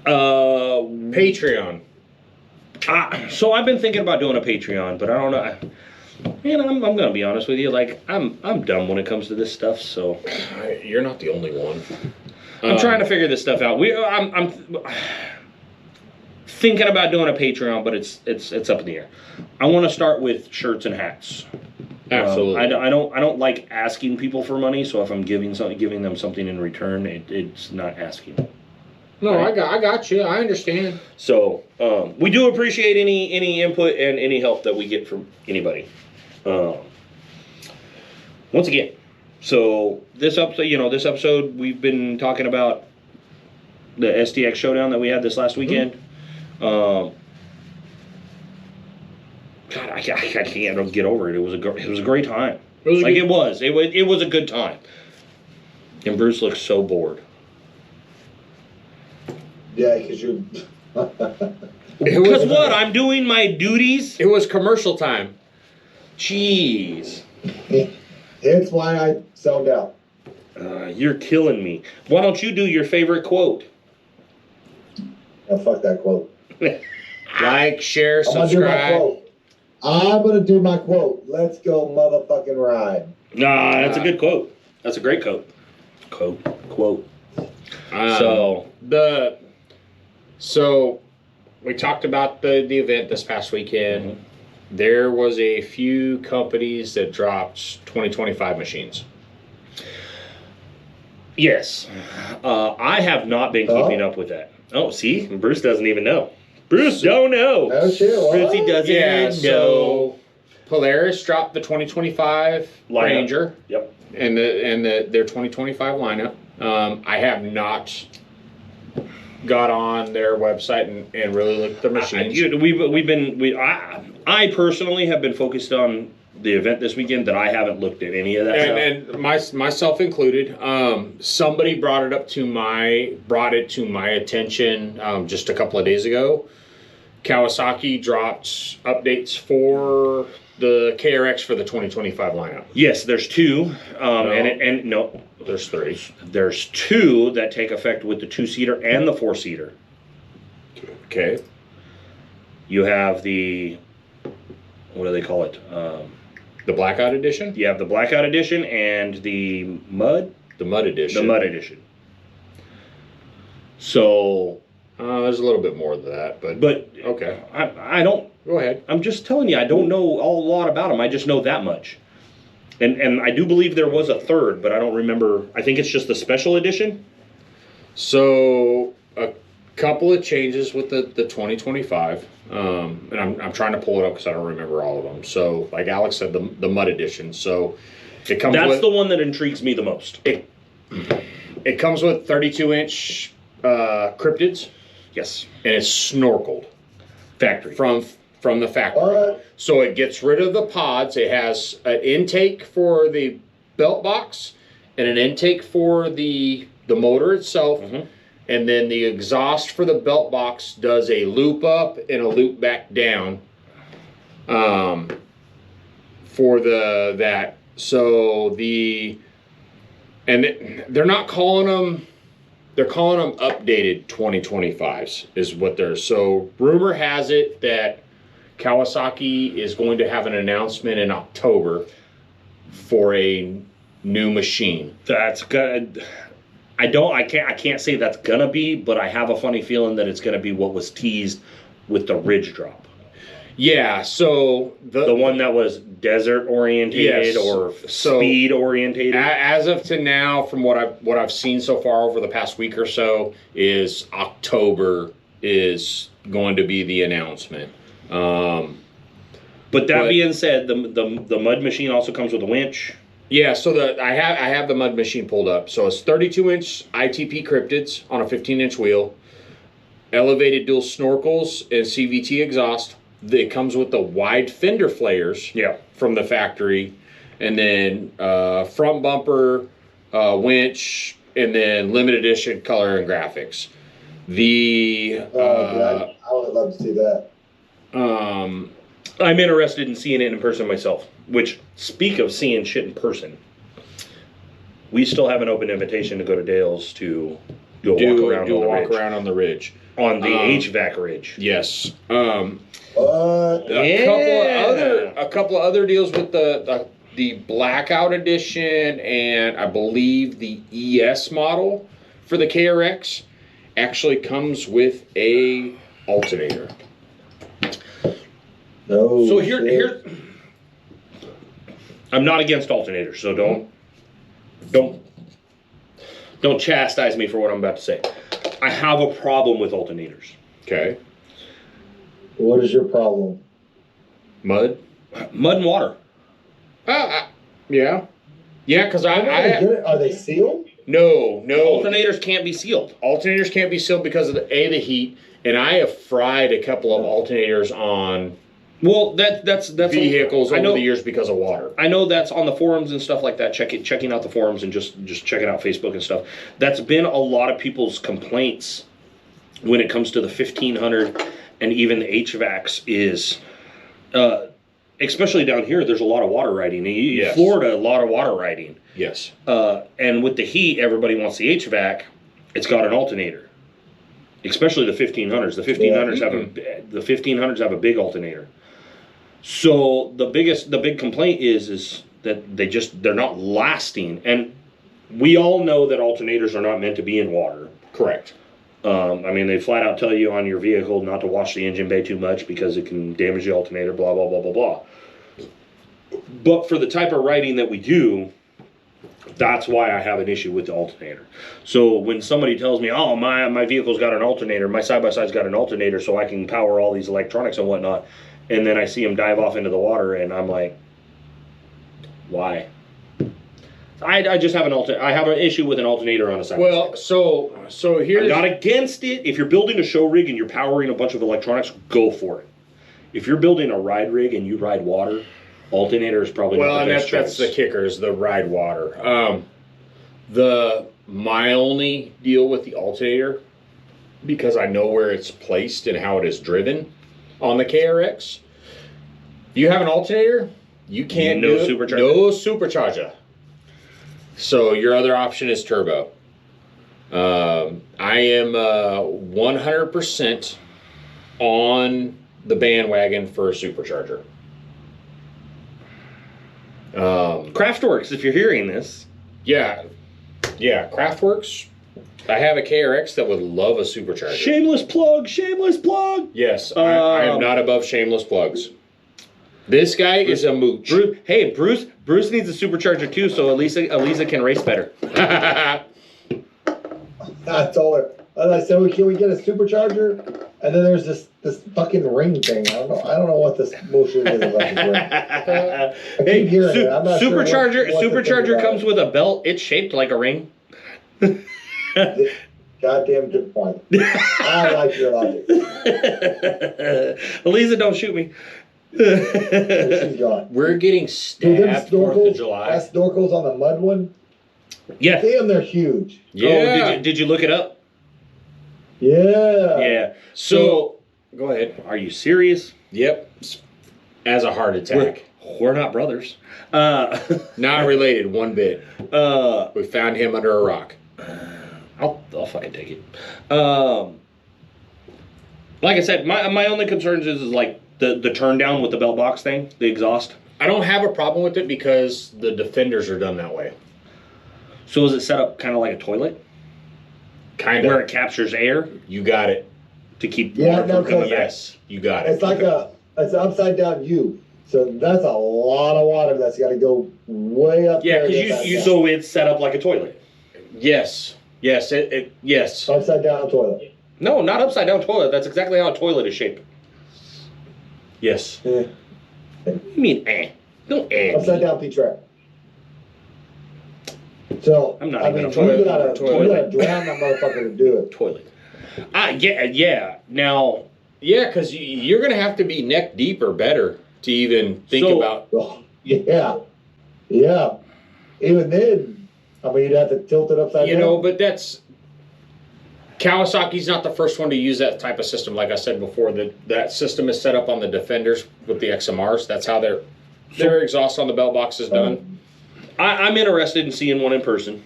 Patreon. So I've been thinking about doing a Patreon, but I don't know. Man, I'm gonna be honest with you. Like, I'm dumb when it comes to this stuff. So You're not the only one. I'm trying to figure this stuff out. I'm thinking about doing a Patreon, but it's up in the air. I want to start with shirts and hats. Absolutely. I don't like asking people for money. So if I'm giving them something in return, it's not asking. No, Right. I got you. I understand. So we do appreciate any input and any help that we get from anybody. Once again, so this episode we've been talking about the Stx Showdown that we had this last weekend. God, I can't get over it. It was a great time. It was a good time. And Bruce looks so bored. Yeah, because you're. Because what? I'm doing my duties? It was commercial time. Jeez. That's why I zoned out. You're killing me. Why don't you do your favorite quote? Oh, fuck that quote. Like, share, I'm gonna do my subscribe. quote. I'm gonna do my quote. Let's go, motherfucking ride. Nah, that's a good quote. That's a great quote. Quote. So we talked about the event this past weekend. Mm-hmm. There was a few companies that dropped 2025 machines. Yes. I have not been keeping up with that. Oh, see? Bruce doesn't even know. Bruce don't know. Oh shit! What? Brucey doesn't know. So Polaris dropped the 2025 Lineup. Ranger. Yep. And their 2025 lineup. I have not got on their website and really looked at the machines. I personally have been focused on the event this weekend that I haven't looked at any of that stuff. And myself included. Somebody brought it to my attention just a couple of days ago. Kawasaki dropped updates for the KRX for the 2025 lineup. Yes, there's two. No, there's three. There's two that take effect with the 2-seater and the 4-seater. Okay. You have the, what do they call it? The Blackout Edition? You have the Blackout Edition and the Mud? The Mud Edition. The Mud Edition. So... there's a little bit more than that, but okay. I don't... Go ahead. I'm just telling you, I don't know a lot about them. I just know that much. And I do believe there was a third, but I don't remember. I think it's just the special edition. So a couple of changes with the 2025, and I'm trying to pull it up because I don't remember all of them. So like Alex said, the Mud Edition. So it comes. That's the one that intrigues me the most. It comes with 32-inch cryptids. Yes, and it's snorkeled factory from the factory. So it gets rid of the pods. It has an intake for the belt box and an intake for the motor itself. Mm-hmm. And then the exhaust for the belt box does a loop up and a loop back down for that. So they're not calling them, they're calling them updated 2025s is what they're. So rumor has it that Kawasaki is going to have an announcement in October for a new machine. That's good. I can't say that's gonna be, but I have a funny feeling that it's gonna be what was teased with the Ridge drop. Yeah, so the one that was desert orientated, yes, or speed orientated. As of to now, from what I've seen so far over the past week or so, is October is going to be the announcement. But being said, the Mud machine also comes with a winch. Yeah, so I have the Mud machine pulled up. So it's 32-inch ITP cryptids on a 15-inch wheel, elevated dual snorkels and CVT exhaust. It comes with the wide fender flares, yeah, from the factory, and then front bumper, winch, and then limited edition color and graphics. I would love to see that. I'm interested in seeing it in person myself. Which, speak of seeing shit in person, we still have an open invitation to go to Dale's to do a walk around on the ridge. On the HVAC ridge. Yes. What? A couple of other deals with the Blackout Edition and I believe the ES model for the KRX actually comes with a alternator. No. So shit. here, I'm not against alternators, so don't chastise me for what I'm about to say. I have a problem with alternators. Okay. What is your problem? Mud? Mud and water. Yeah. Yeah, because Are they sealed? No. Alternators can't be sealed. Alternators can't be sealed because of the heat, and I have fried a couple of alternators on Well, that's vehicles I over know, the years because of water. I know that's on the forums and stuff like that. Checking out the forums and just checking out Facebook and stuff. That's been a lot of people's complaints when it comes to the 1500 and even the HVACs is, especially down here. There's a lot of water riding. Yes. Florida, a lot of water riding. Yes. And with the heat, everybody wants the HVAC. It's got an alternator. Especially the 1500s. The 1500s have a big alternator. So the big complaint is that they're not lasting, and we all know that alternators are not meant to be in water. Correct. I mean, they flat out tell you on your vehicle not to wash the engine bay too much because it can damage the alternator. Blah blah blah blah blah. But for the type of riding that we do, that's why I have an issue with the alternator. So when somebody tells me, "Oh, my vehicle's got an alternator, my side by side's got an alternator, so I can power all these electronics and whatnot," and then I see them dive off into the water, and I'm like, "Why?" I just have I have an issue with an alternator on a side. Well, so here's I'm not against it. If you're building a show rig and you're powering a bunch of electronics, go for it. If you're building a ride rig and you ride water, alternator is probably not the best that's choice. the kicker is the ride water. My only deal with the alternator, because I know where it's placed and how it is driven on the KRX. If you have an alternator, you can't No do supercharger? No supercharger. So your other option is turbo. I am 100% on the bandwagon for a supercharger. Craftworks, if you're hearing this. Yeah, Craftworks. I have a KRX that would love a supercharger. Shameless plug, shameless plug. Yes, I am not above shameless plugs. This guy is a mooch. Bruce needs a supercharger too, so Elisa can race better. I told her. I said, well, can we get a supercharger? And then there's this fucking ring thing. I don't know what this bullshit is about this ring. I keep hearing it. I'm not sure what to think Supercharger about comes it. with a belt. It's shaped like a ring. Goddamn good point. I like your logic. Elisa, don't shoot me. She's gone. We're getting Dude, them stabbed 4th of snorkels, July. that snorkels on the mud one, Yeah. damn, they're huge. Yeah. Oh, did you look it up? Yeah. Yeah. So, go ahead. Are you serious? Yep. As a heart attack. We're not brothers. Not related one bit. We found him under a rock. I'll fucking take it. Like I said, my only concerns is like the turn down with the belt box thing, the exhaust. I don't have a problem with it because the Defenders are done that way. So is it set up kind of like a toilet? Kind Where of. it captures air You got it. to keep Yeah, water no, from coming back? Yes, you got it. It's like it's an upside down U. So that's a lot of water that's got to go way up Yeah, there. because so it's set up like a toilet. Yes. Yes. Yes. Upside down toilet. No, not upside down toilet. That's exactly how a toilet is shaped. Yes. Yeah. What do you mean, eh? Don't eh. Upside down P-trap. So, I'm not I even mean, a you toilet. gotta drown that motherfucker to do it. Toilet. Yeah. Now, Yeah, because you're going to have to be neck deep or better to even think So- about. Oh, yeah. Yeah. Even then, I mean, you'd have to tilt it upside You down. know, but that's. Kawasaki's not the first one to use that type of system. Like I said before, that system is set up on the Defenders with the XMRs. That's how their exhaust on the belt box is done. I'm interested in seeing one in person.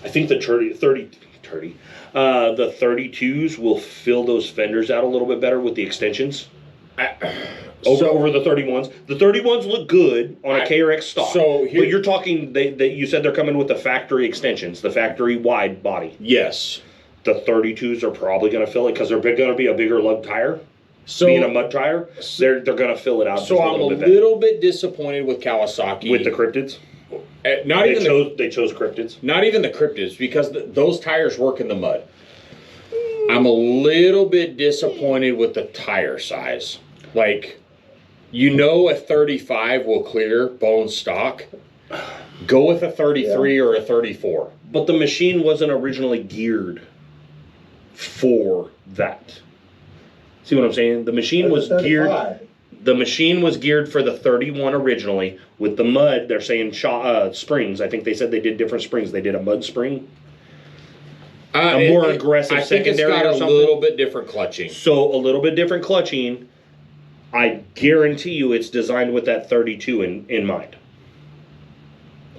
I think the 32s will fill those fenders out a little bit better with the extensions. Over the 31s. The 31s look good on a KRX stock. But you're talking, you said they're coming with the factory extensions, the factory wide body. Yes. The 32s are probably going to fill it because they're going to be a bigger lug tire. Being a mud tire, they're going to fill it out. So I'm a little bit disappointed with Kawasaki. With the cryptids? They chose cryptids. Not even the cryptids, because those tires work in the mud. I'm a little bit disappointed with the tire size. Like, a 35 will clear bone stock. Go with a 33 or a 34. But the machine wasn't originally geared for that. See what I'm saying? The machine was geared. The machine was geared for the 31 originally. With the mud, they're saying springs. I think they said they did different springs. They did a mud spring. A more aggressive secondary. I think it's got a little bit different clutching. So a little bit different clutching. I guarantee you it's designed with that 32 in mind.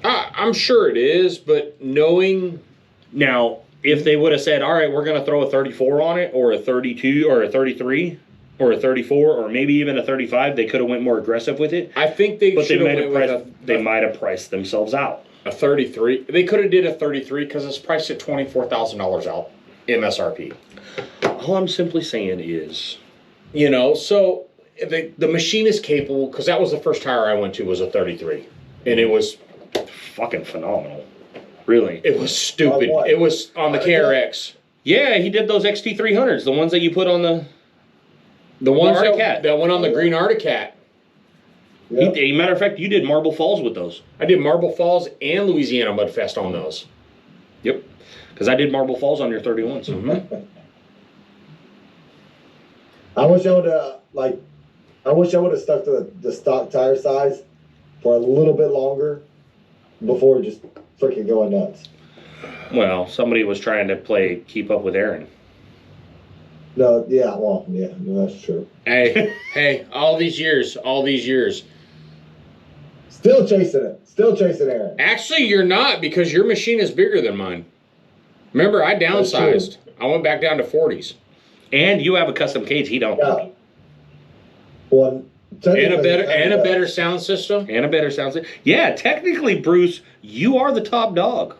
I'm sure it is, but knowing... Now, if they would have said, all right, we're going to throw a 34 on it, or a 32, or a 33, or a 34, or maybe even a 35, they could have went more aggressive with it. I think they should have went with they might have priced themselves out. A 33. They could have did a 33 because it's priced at $24,000 out MSRP. All I'm simply saying is... so the machine is capable, because that was the first tire I went to was a 33. And it was... fucking phenomenal. Really. It was stupid. It was on the KRX. Yeah, he did those XT300s, the ones that you put on the ones Arctic that went on the green Arctic Cat. Yep. Matter of fact, you did Marble Falls with those. I did Marble Falls and Louisiana Mudfest on those. Yep. Because I did Marble Falls on your 31s. Mm-hmm. I wish I would have stuck to the stock tire size for a little bit longer before just freaking going nuts. Well, somebody was trying to keep up with Aaron. No, that's true. Hey, all these years. Still chasing Aaron. Actually, you're not, because your machine is bigger than mine. Remember, I downsized. I went back down to 40s. And you have a custom cage, he don't. Yeah. Well, and a better sound system. Yeah, technically, Bruce, you are the top dog.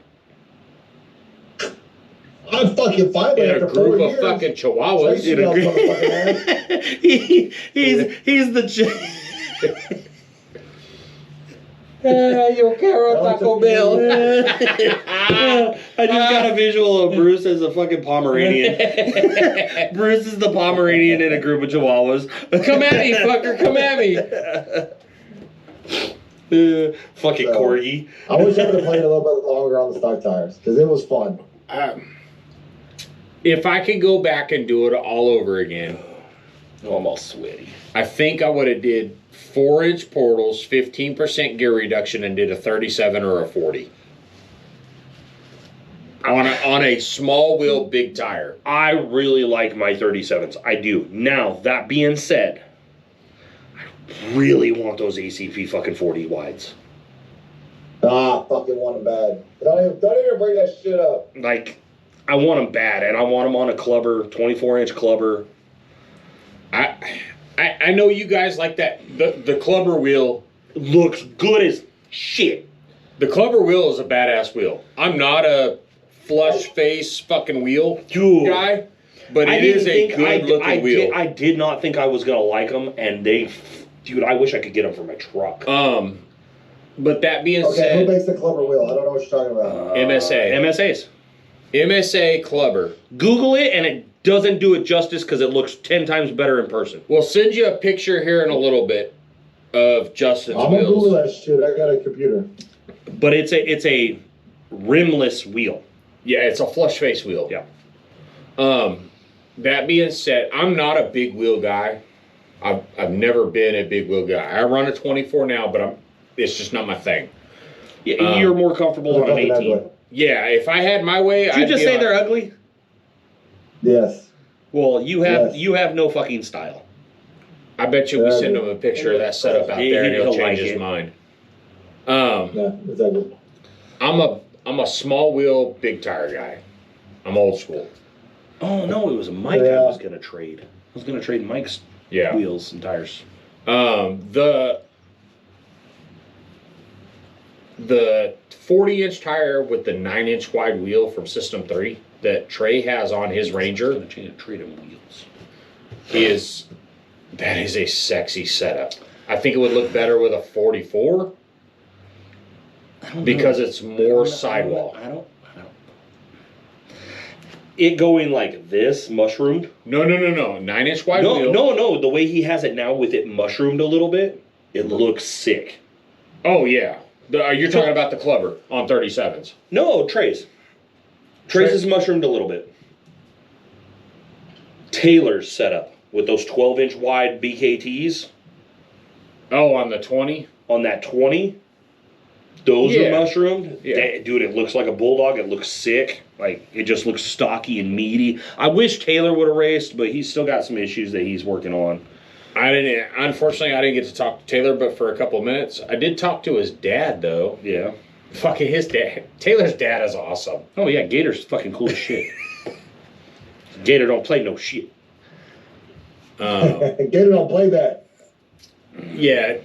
I'm fucking finally in a group of fucking chihuahuas. He's the. Yo quiero Taco Bell. I just got a visual of Bruce as a fucking Pomeranian. Bruce is the Pomeranian in a group of chihuahuas. Come at me, fucker, come at me. Fucking corgi. I wish I would have played a little bit longer on the stock tires, because it was fun. If I could go back and do it all over again, oh, I'm all sweaty. I think I would have did 4-inch portals, 15% gear reduction, and did a 37 or a 40 on a small wheel big tire. I really like my 37s. I do. Now, that being said, I really want those ACP fucking 40 wides. Fucking want them bad. Don't even bring that shit up. Like, I want them bad, and I want them on a clubber, 24-inch clubber. I know you guys like that. The clubber wheel looks good as shit. The clubber wheel is a badass wheel. I'm not a flush face fucking wheel guy, but it is a good looking wheel. I did not think I was gonna like them, and I wish I could get them for my truck. But that being said, who makes the clubber wheel? I don't know what you're talking about. MSA clubber. Google it, and it doesn't do it justice because it looks 10 times better in person. We'll send you a picture here in a little bit of Justin's wheels. I'm gonna Google that shit. I got a computer. But it's a rimless wheel. Yeah, it's a flush face wheel. Yeah. That being said, I'm not a big wheel guy. I've never been a big wheel guy. I run a 24 now, but it's just not my thing. Yeah, you're more comfortable on an 18. Yeah, if I had my way, Did you just say they're ugly? Yes. Well, you have no fucking style. I bet you we send him a picture of that setup out there and he'll change his mind. Yeah, exactly. I'm I'm a small wheel, big tire guy. I'm old school. Oh no, it was Mike I was gonna trade. I was gonna trade Mike's wheels and tires. The 40-inch tire with the 9-inch wide wheel from System 3 that Trey has on his Ranger. I'm gonna trade him wheels. That is a sexy setup. I think it would look better with a 44 because it's more sidewall. I don't. It going like this, mushroomed? No. 9-inch wide wheel. No. The way he has it now with it mushroomed a little bit, it looks sick. Oh, yeah. You're talking about the Clubber on 37s. No, Trey's. Trey's is mushroomed a little bit. Taylor's setup with those 12-inch wide BKTs. Oh, on the 20? On that 20. Those are mushroomed. Yeah. Dude, it looks like a Bulldog. It looks sick. Like, it just looks stocky and meaty. I wish Taylor would have raced, but he's still got some issues that he's working on. Unfortunately, I didn't get to talk to Taylor, but for a couple of minutes. I did talk to his dad, though. Yeah. Fucking his dad. Taylor's dad is awesome. Oh, yeah, Gator's fucking cool as shit. Gator don't play no shit. Gator don't play that. Yeah.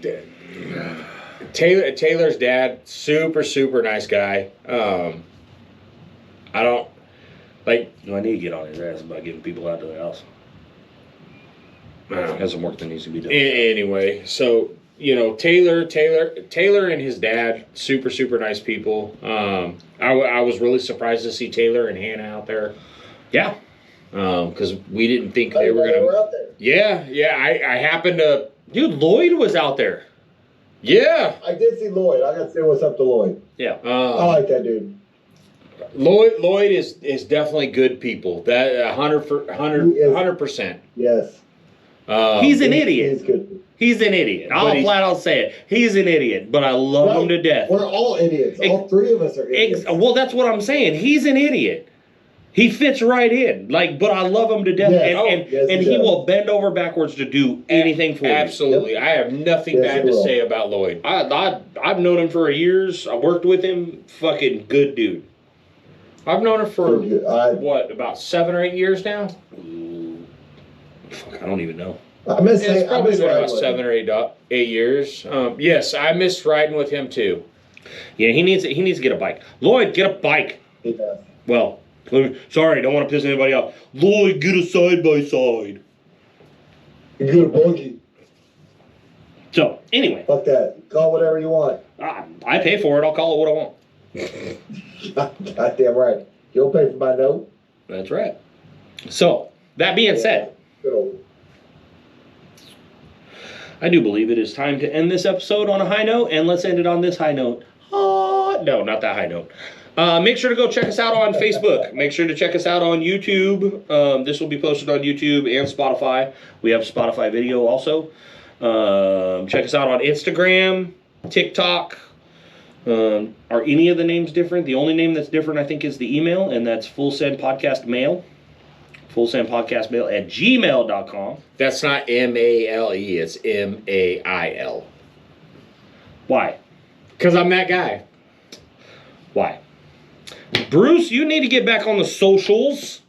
Taylor's dad, super nice guy. I don't like. No, I need to get on his ass about getting people out to the house. Has some work that needs to be done. Anyway, so Taylor and his dad, super nice people. I was really surprised to see Taylor and Hannah out there. Yeah. Because we didn't think they were gonna. Out there. Yeah. I happened to. Dude, Lloyd was out there. Yeah. I did see Lloyd. I got to say what's up to Lloyd. Yeah. I like that dude. Lloyd is definitely good people. That 100%. Yes. He's an idiot. He's good. He's an idiot. I'll flat out say it. He's an idiot, but I love him to death. We're all idiots. All three of us are idiots. Well, that's what I'm saying. He's an idiot. He fits right in. But I love him to death. Yes. And he will bend over backwards to do anything for you. Absolutely. Yep. I have nothing bad to say about Lloyd. I've known him for years. I worked with him. Fucking good dude. I've known him for, about 7 or 8 years now? Fuck, I don't even know. It's probably been about 7 or 8 years. Yes, I missed riding with him too. Yeah, he needs to get a bike. Lloyd, get a bike. Yeah. Well, sorry, don't want to piss anybody off. Lloyd, get a side-by-side. You get a buggy. So, anyway. Fuck that. Call whatever you want. I pay for it. I'll call it what I want. Goddamn right. You'll pay for my note. That's right. So, that being said, I do believe it is time to end this episode on a high note, and let's end it on this high note. No, not that high note. Make sure to go check us out on Facebook. Make sure to check us out on YouTube. This will be posted on YouTube and Spotify. We have Spotify video also. Check us out on Instagram, TikTok. Are any of the names different? The only name that's different, I think, is the email, and that's fullsendpodcastmail. fullsendpodcastmail@gmail.com. That's not M-A-L-E, it's M-A-I-L. Why? Because I'm that guy. Why? Bruce, you need to get back on the socials.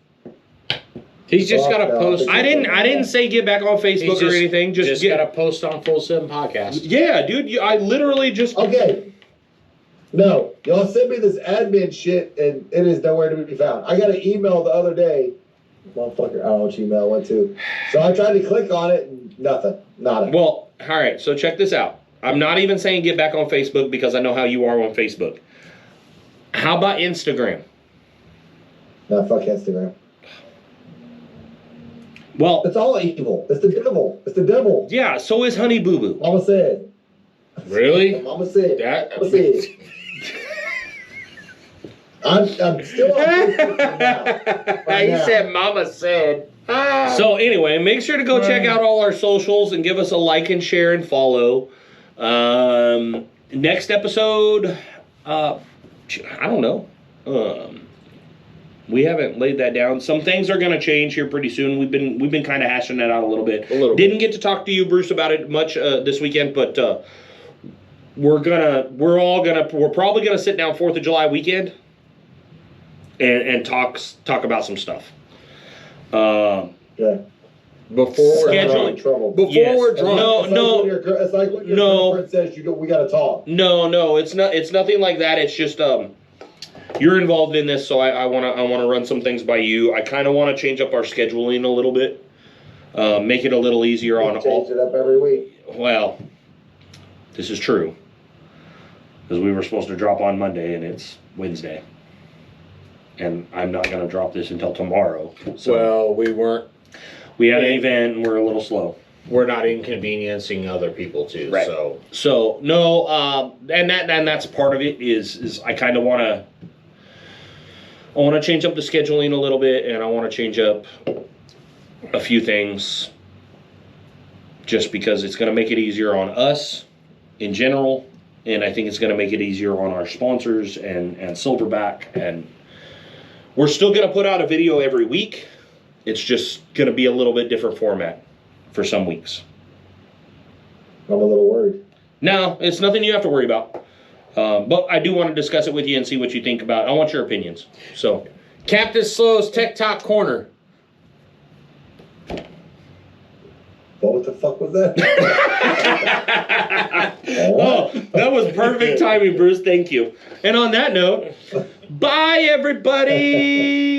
He's just got to post. I didn't say get back on Facebook or anything. Just got to post on Full Send Podcast. Yeah, dude. I literally just. Okay. No, y'all sent me this admin shit, and it is nowhere to be found. I got an email the other day. Motherfucker, I don't know which email it went to. So I tried to click on it, and nothing. Nada. Well, all right. So check this out. I'm not even saying get back on Facebook because I know how you are on Facebook. How about Instagram? No, fuck Instagram. Well, it's all evil. It's the devil. It's the devil. Yeah, so is Honey Boo Boo. Mama said. Really? Mama said. Mama said. I'm still on Facebook now. He said Mama said. So anyway, make sure to go check out all our socials and give us a like and share and follow. Next episode, I don't know. We haven't laid that down. Some things are going to change here pretty soon. We've been kind of hashing that out a little bit. Didn't get to talk to you, Bruce, about it much this weekend, but we're probably gonna sit down 4th of July weekend and talk about some stuff. Yeah. Before we're Schedule- drunk. Trouble. Before Yes. we're drunk. It's like when your No. girlfriend says we gotta talk. No, it's not. It's nothing like that. It's just you're involved in this, so I wanna run some things by you. I kind of want to change up our scheduling a little bit, make it a little easier on Change it up every week. Well, this is true, because we were supposed to drop on Monday and it's Wednesday, and I'm not gonna drop this until tomorrow. So Well, we weren't. we had an event and we're a little slow. We're not inconveniencing other people too. Right. So no, and that's part of it is I kind of want to change up the scheduling a little bit, and I want to change up a few things just because it's going to make it easier on us in general, and I think it's going to make it easier on our sponsors and Silverback, and we're still going to put out a video every week. It's just going to be a little bit different format for some weeks. I'm a little worried. No, it's nothing you have to worry about. But I do want to discuss it with you and see what you think about it. I want your opinions. So, Captain Slow's Tech Talk Corner. What the fuck was that? oh, that was perfect timing, Bruce. Thank you. And on that note, bye, everybody.